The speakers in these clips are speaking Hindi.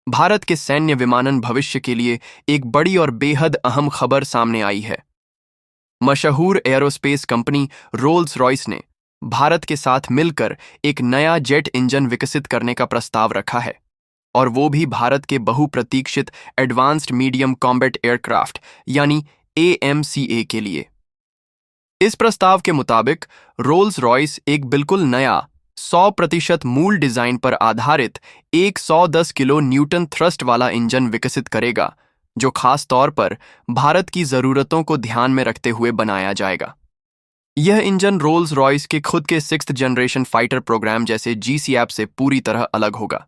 भारत के सैन्य विमानन भविष्य के लिए एक बड़ी और बेहद अहम खबर सामने आई है। मशहूर एरोस्पेस कंपनी रोल्स रॉयस ने भारत के साथ मिलकर एक नया जेट इंजन विकसित करने का प्रस्ताव रखा है, और वो भी भारत के बहुप्रतीक्षित एडवांस्ड मीडियम कॉम्बैट एयरक्राफ्ट यानी AMCA के लिए। इस प्रस्ताव के मुताबिक रोल्स रॉयस एक बिल्कुल नया 100% मूल डिजाइन पर आधारित एक 110 किलो न्यूटन थ्रस्ट वाला इंजन विकसित करेगा, जो खास तौर पर भारत की जरूरतों को ध्यान में रखते हुए बनाया जाएगा। यह इंजन रोल्स रॉयस के खुद के 6th जनरेशन फाइटर प्रोग्राम जैसे GCAP से पूरी तरह अलग होगा।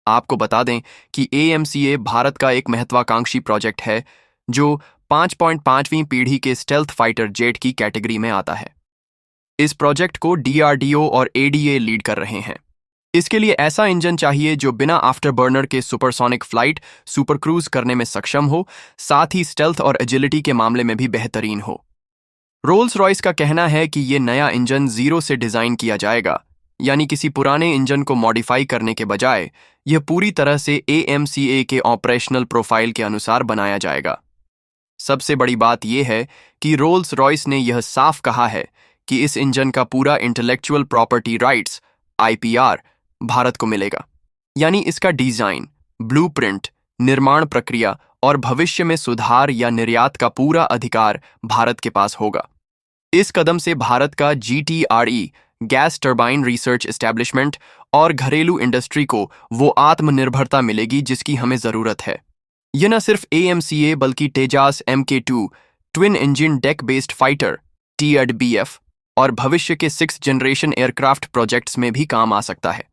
आपको बता दें कि AMCA भारत का एक महत्वाकांक्षी प्रोजेक्ट है जो 5.5वीं पीढ़ी के स्टेल्थ फाइटर जेट की कैटेगरी में आता है। इस प्रोजेक्ट को DRDO और ADA लीड कर रहे हैं। इसके लिए ऐसा इंजन चाहिए जो बिना आफ्टरबर्नर के सुपरसोनिक फ्लाइट सुपर क्रूज करने में सक्षम हो, साथ ही स्टेल्थ और एजिलिटी के मामले में भी बेहतरीन हो। रोल्स रॉयस का कहना है कि ये नया इंजन जीरो से डिजाइन किया जाएगा, यानी किसी पुराने इंजन को मॉडिफाई करने के बजाय यह पूरी तरह से AMCA के ऑपरेशनल प्रोफाइल के अनुसार बनाया जाएगा। सबसे बड़ी बात यह है कि रोल्स रॉयस ने यह साफ कहा है कि इस इंजन का पूरा intellectual property rights IPR Bharat को मिलेगा, यानी इसका डिजाइन, ब्लूप्रिंट, निर्माण प्रक्रिया और भविष्य में सुधार या निर्यात का पूरा अधिकार भारत के पास होगा। इस कदम से भारत का GTRE gas turbine research establishment और घरेलू इंडस्ट्री को वो आत्मनिर्भरता मिलेगी जिसकी हमें जरूरत है। यह न सिर्फ AMCA बल्कि Tejas MK2 twin engine deck based fighter TADBF और भविष्य के 6th जनरेशन एयरक्राफ्ट प्रोजेक्ट्स में भी काम आ सकता है।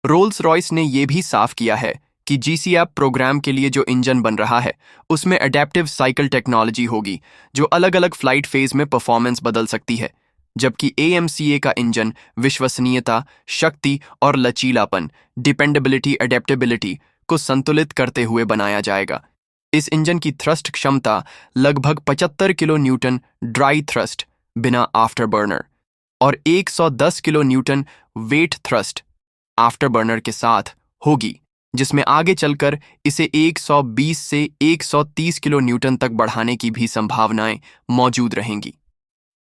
रोल्स रॉयस ने यह भी साफ किया है कि GCAP प्रोग्राम के लिए जो इंजन बन रहा है उसमें एडेप्टिव साइकिल टेक्नोलॉजी होगी जो अलग अलग फ्लाइट फेज में परफॉर्मेंस बदल सकती है, जबकि AMCA का इंजन विश्वसनीयता, शक्ति और लचीलापन डिपेंडेबिलिटी एडेप्टेबिलिटी को संतुलित करते हुए बनाया जाएगा। इस इंजन की थ्रस्ट क्षमता लगभग 75 किलो न्यूटन ड्राई थ्रस्ट बिना आफ्टरबर्नर और 110 kilo Newton wait thrust afterburner के साथ होगी, जिसमें आगे चलकर इसे 120 से 130 किलो न्यूटन तक बढ़ाने की भी संभावनाएं मौजूद रहेंगी।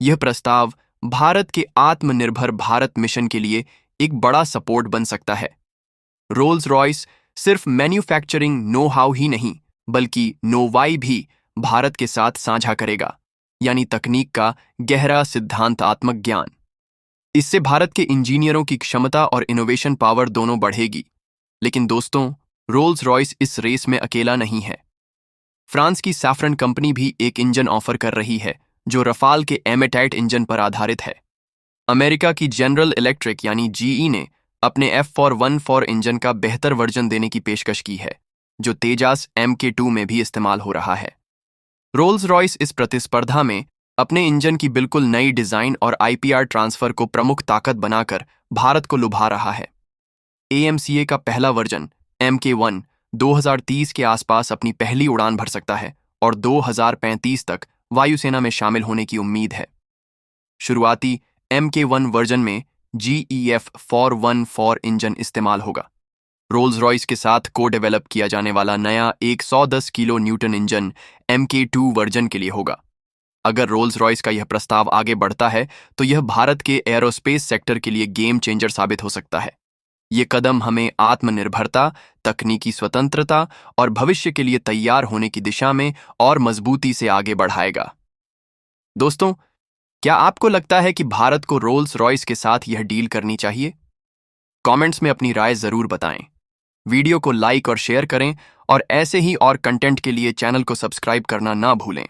यह प्रस्ताव भारत के आत्मनिर्भर भारत मिशन के लिए एक बड़ा सपोर्ट बन सकता है। रोल्स रॉयस सिर्फ मैन्युफैक्चरिंग नो हाउ ही नहीं बल्कि नोवाई भी भारत के साथ साझा करेगा, यानी तकनीक का गहरा सिद्धांतात्मक ज्ञान। इससे भारत के इंजीनियरों की क्षमता और इनोवेशन पावर दोनों बढ़ेगी। लेकिन दोस्तों, रोल्स रॉयस इस रेस में अकेला नहीं है। फ्रांस की सैफ्रन कंपनी भी एक इंजन ऑफर कर रही है जो रफाल के एमेटाइट इंजन पर आधारित है। अमेरिका की जनरल इलेक्ट्रिक यानी GE ने अपने F414 इंजन का बेहतर वर्जन देने की पेशकश की है, जो तेजास MK2 में भी इस्तेमाल हो रहा है। रोल्स रॉयस इस प्रतिस्पर्धा में अपने इंजन की बिल्कुल नई डिजाइन और IPR ट्रांसफर को प्रमुख ताकत बनाकर भारत को लुभा रहा है। AMCA का पहला वर्जन MK1 2030 के आसपास अपनी पहली उड़ान भर सकता है और 2035 तक वायुसेना में शामिल होने की उम्मीद है। शुरुआती MK1 वर्जन में GEF 414 इंजन इस्तेमाल होगा। रोल्स रॉयस के साथ को डेवलप किया जाने वाला नया 110 kilo Newton engine MK2 version के लिए होगा। अगर रोल्स रॉयस का यह प्रस्ताव आगे बढ़ता है तो यह भारत के एरोस्पेस सेक्टर के लिए गेम चेंजर साबित हो सकता है। ये कदम हमें आत्मनिर्भरता, तकनीकी स्वतंत्रता और भविष्य के लिए तैयार होने की दिशा में और मजबूती से आगे बढ़ाएगा। दोस्तों, क्या आपको लगता है कि भारत को रोल्स रॉयस के साथ यह डील करनी चाहिए? कमेंट्स में अपनी राय जरूर बताएं। वीडियो को लाइक और शेयर करें और ऐसे ही और कंटेंट के लिए चैनल को सब्सक्राइब करना ना भूलें।